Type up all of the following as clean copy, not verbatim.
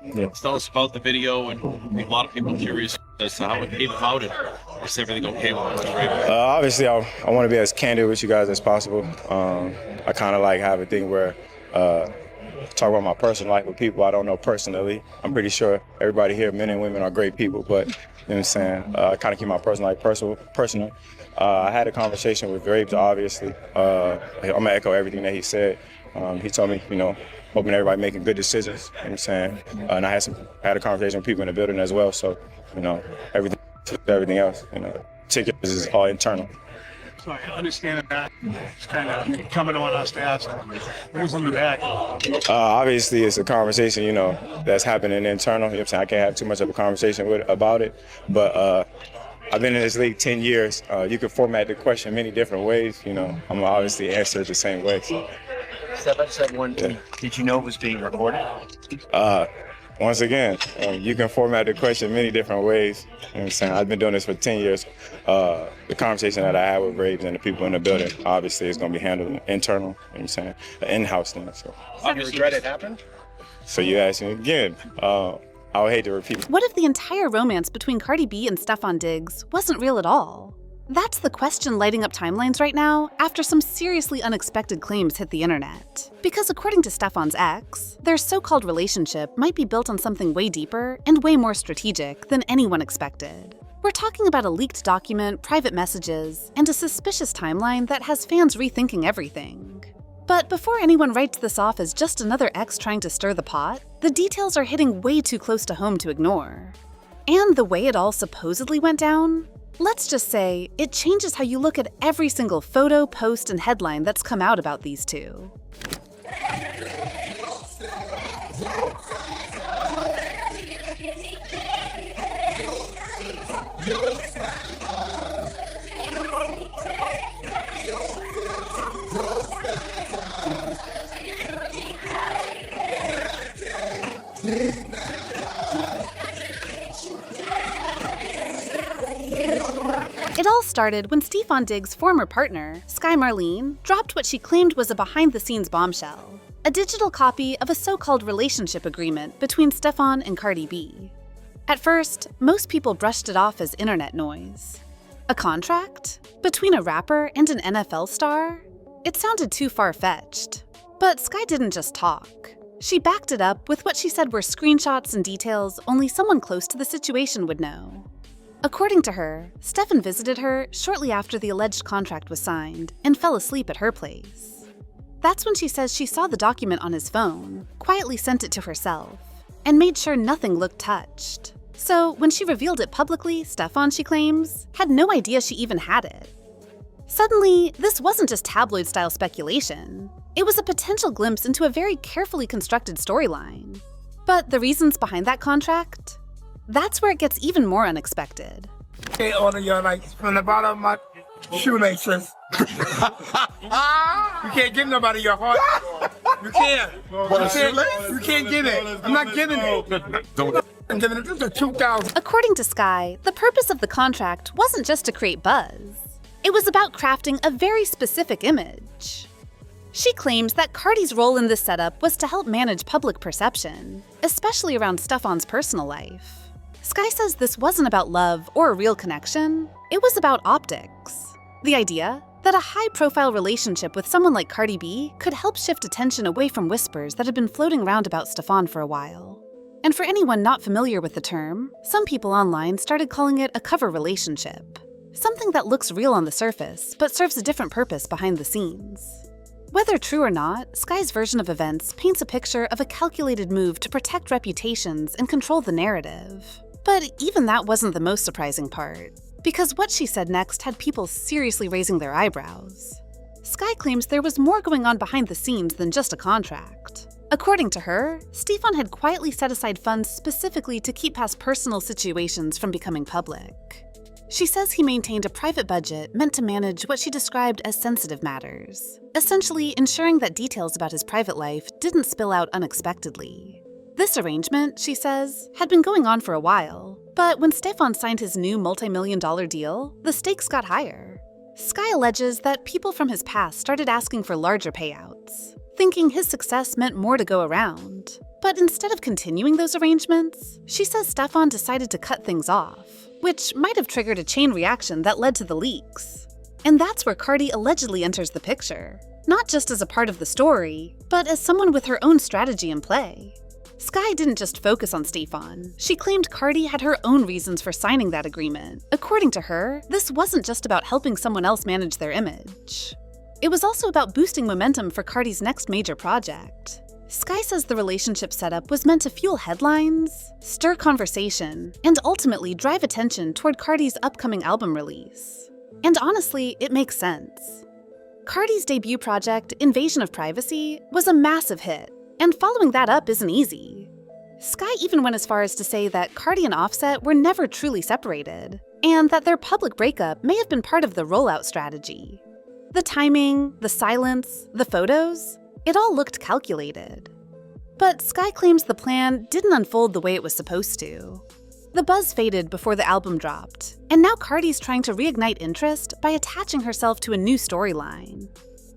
Yeah. Tell us about the video, and I think a lot of people are curious as to how it came about and is everything okay with Mr. Raven? Obviously, I want to be as candid with you guys as possible. I kind of like have a thing where talk about my personal life with people I don't know personally. I'm pretty sure everybody here, men and women, are great people, but you know what I'm saying? I kind of keep my personal life personal. I had a conversation with Graves, obviously. I'm going to echo everything that he said. He told me, hoping everybody making good decisions, you know what I'm saying? And I had a conversation with people in the building as well, so, everything else, tickets is all internal. So I understand that it's kind of coming on us to ask who's in the back. Obviously, it's a conversation, that's happening internal. You know what I'm saying? I can't have too much of a conversation about it, but I've been in this league 10 years. You can format the question many different ways. I'm obviously answer it the same way. So. Stefon said one thing. Did you know it was being recorded? Once again, you can format the question many different ways. You know what I'm saying? I've been doing this for 10 years. The conversation that I had with Graves and the people in the building, obviously, is going to be handled internal, you know what I'm saying? The in-house thing. So. Do you regret it happened? So you asked me again. I would hate to repeat. What if the entire romance between Cardi B and Stefon Diggs wasn't real at all? That's the question lighting up timelines right now after some seriously unexpected claims hit the internet. Because according to Stefon's ex, their so-called relationship might be built on something way deeper and way more strategic than anyone expected. We're talking about a leaked document, private messages, and a suspicious timeline that has fans rethinking everything. But before anyone writes this off as just another ex trying to stir the pot, the details are hitting way too close to home to ignore. And the way it all supposedly went down? Let's just say it changes how you look at every single photo, post, and headline that's come out about these two. It all started when Stefon Diggs' former partner, Marlene, dropped what she claimed was a behind-the-scenes bombshell, a digital copy of a so-called relationship agreement between Stefon and Cardi B. At first, most people brushed it off as internet noise. A contract? Between a rapper and an NFL star? It sounded too far-fetched. But Sky didn't just talk. She backed it up with what she said were screenshots and details only someone close to the situation would know. According to her, Stefon visited her shortly after the alleged contract was signed and fell asleep at her place. That's when she says she saw the document on his phone, quietly sent it to herself, and made sure nothing looked touched. So when she revealed it publicly, Stefon, she claims, had no idea she even had it. Suddenly, this wasn't just tabloid-style speculation. It was a potential glimpse into a very carefully constructed storyline. But the reasons behind that contract? That's where it gets even more unexpected. Okay, order your from the bottom of my shoelaces. You can't give nobody your heart. You can't. You can't give it. I'm not giving it. I'm giving it. This is 2,000. According to Sky, the purpose of the contract wasn't just to create buzz. It was about crafting a very specific image. She claims that Cardi's role in this setup was to help manage public perception, especially around Stefon's personal life. Sky says this wasn't about love or a real connection, it was about optics. The idea that a high-profile relationship with someone like Cardi B could help shift attention away from whispers that had been floating around about Stefon for a while. And for anyone not familiar with the term, some people online started calling it a cover relationship, something that looks real on the surface but serves a different purpose behind the scenes. Whether true or not, Sky's version of events paints a picture of a calculated move to protect reputations and control the narrative. But even that wasn't the most surprising part, because what she said next had people seriously raising their eyebrows. Sky claims there was more going on behind the scenes than just a contract. According to her, Stefon had quietly set aside funds specifically to keep past personal situations from becoming public. She says he maintained a private budget meant to manage what she described as sensitive matters, essentially ensuring that details about his private life didn't spill out unexpectedly. This arrangement, she says, had been going on for a while, but when Stefon signed his new multi-million-dollar deal, the stakes got higher. Sky alleges that people from his past started asking for larger payouts, thinking his success meant more to go around. But instead of continuing those arrangements, she says Stefon decided to cut things off, which might have triggered a chain reaction that led to the leaks. And that's where Cardi allegedly enters the picture, not just as a part of the story, but as someone with her own strategy in play. Sky didn't just focus on Stefon. She claimed Cardi had her own reasons for signing that agreement. According to her, this wasn't just about helping someone else manage their image. It was also about boosting momentum for Cardi's next major project. Sky says the relationship setup was meant to fuel headlines, stir conversation, and ultimately drive attention toward Cardi's upcoming album release. And honestly, it makes sense. Cardi's debut project, Invasion of Privacy, was a massive hit, and following that up isn't easy. Sky even went as far as to say that Cardi and Offset were never truly separated, and that their public breakup may have been part of the rollout strategy. The timing, the silence, the photos, it all looked calculated. But Sky claims the plan didn't unfold the way it was supposed to. The buzz faded before the album dropped, and now Cardi's trying to reignite interest by attaching herself to a new storyline.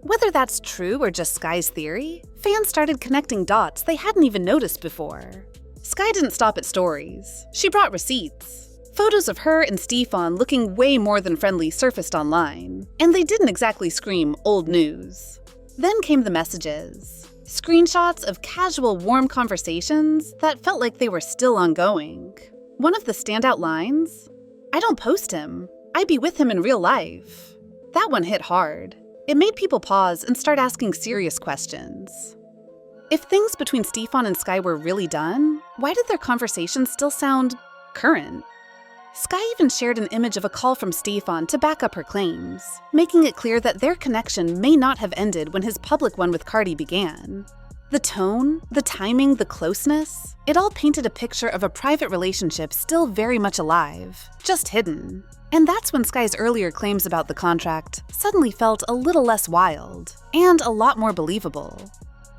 Whether that's true or just Sky's theory, fans started connecting dots they hadn't even noticed before. Sky didn't stop at stories. She brought receipts. Photos of her and Stefon looking way more than friendly surfaced online, and they didn't exactly scream old news. Then came the messages. Screenshots of casual, warm conversations that felt like they were still ongoing. One of the standout lines, "I don't post him. I be with him in real life." That one hit hard. It made people pause and start asking serious questions. If things between Stefon and Sky were really done, why did their conversations still sound current? Sky even shared an image of a call from Stefon to back up her claims, making it clear that their connection may not have ended when his public one with Cardi began. The tone, the timing, the closeness, it all painted a picture of a private relationship still very much alive, just hidden. And that's when Sky's earlier claims about the contract suddenly felt a little less wild, and a lot more believable.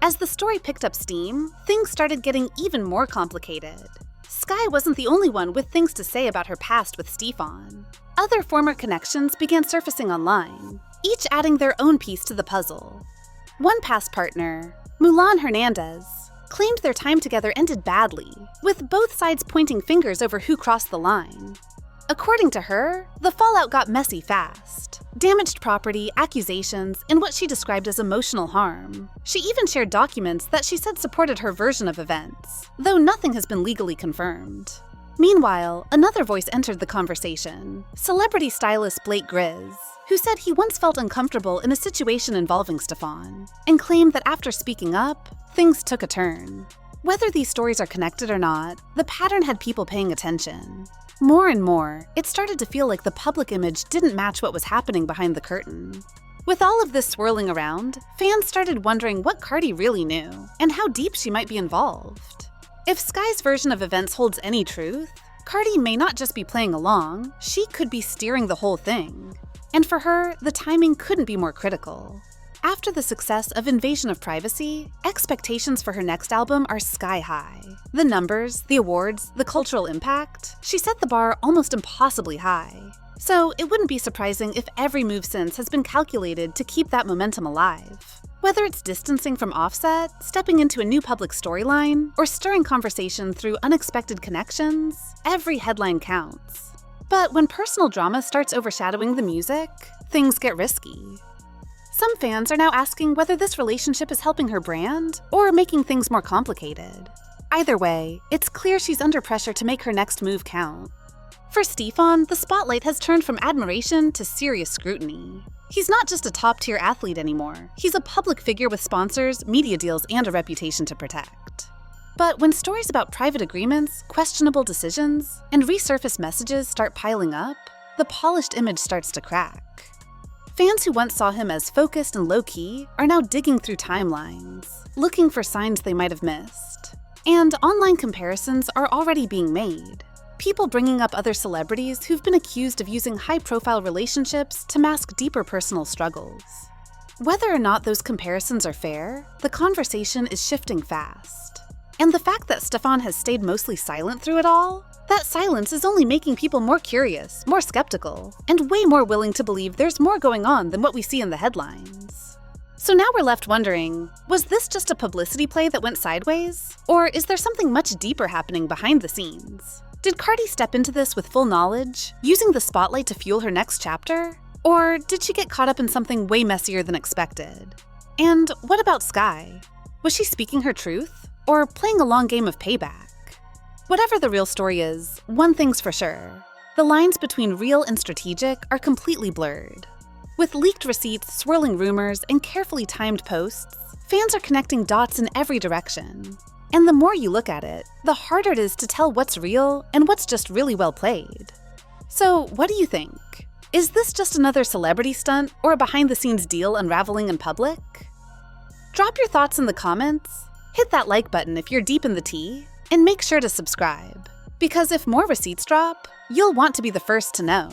As the story picked up steam, things started getting even more complicated. Sky wasn't the only one with things to say about her past with Stefon. Other former connections began surfacing online, each adding their own piece to the puzzle. One past partner, Marlene Hernandez, claimed their time together ended badly, with both sides pointing fingers over who crossed the line. According to her, the fallout got messy fast. Damaged property, accusations, and what she described as emotional harm. She even shared documents that she said supported her version of events, though nothing has been legally confirmed. Meanwhile, another voice entered the conversation, celebrity stylist Blake Grizz, who said he once felt uncomfortable in a situation involving Stefon, and claimed that after speaking up, things took a turn. Whether these stories are connected or not, the pattern had people paying attention. More and more, it started to feel like the public image didn't match what was happening behind the curtain. With all of this swirling around, fans started wondering what Cardi really knew, and how deep she might be involved. If Sky's version of events holds any truth, Cardi may not just be playing along, she could be steering the whole thing. And for her, the timing couldn't be more critical. After the success of Invasion of Privacy, expectations for her next album are sky high. The numbers, the awards, the cultural impact, she set the bar almost impossibly high. So it wouldn't be surprising if every move since has been calculated to keep that momentum alive. Whether it's distancing from Offset, stepping into a new public storyline, or stirring conversation through unexpected connections, every headline counts. But when personal drama starts overshadowing the music, things get risky. Some fans are now asking whether this relationship is helping her brand or making things more complicated. Either way, it's clear she's under pressure to make her next move count. For Stefon, the spotlight has turned from admiration to serious scrutiny. He's not just a top-tier athlete anymore. He's a public figure with sponsors, media deals, and a reputation to protect. But when stories about private agreements, questionable decisions, and resurfaced messages start piling up, the polished image starts to crack. Fans who once saw him as focused and low-key are now digging through timelines, looking for signs they might have missed. And online comparisons are already being made. People bringing up other celebrities who've been accused of using high-profile relationships to mask deeper personal struggles. Whether or not those comparisons are fair, the conversation is shifting fast. And the fact that Stefon has stayed mostly silent through it all, that silence is only making people more curious, more skeptical, and way more willing to believe there's more going on than what we see in the headlines. So now we're left wondering, was this just a publicity play that went sideways? Or is there something much deeper happening behind the scenes? Did Cardi step into this with full knowledge, using the spotlight to fuel her next chapter? Or did she get caught up in something way messier than expected? And what about Sky? Was she speaking her truth, or playing a long game of payback? Whatever the real story is, one thing's for sure. The lines between real and strategic are completely blurred. With leaked receipts, swirling rumors, and carefully timed posts, fans are connecting dots in every direction. And the more you look at it, the harder it is to tell what's real and what's just really well played. So, what do you think? Is this just another celebrity stunt or a behind-the-scenes deal unraveling in public? Drop your thoughts in the comments, hit that like button if you're deep in the tea, and make sure to subscribe. Because if more receipts drop, you'll want to be the first to know.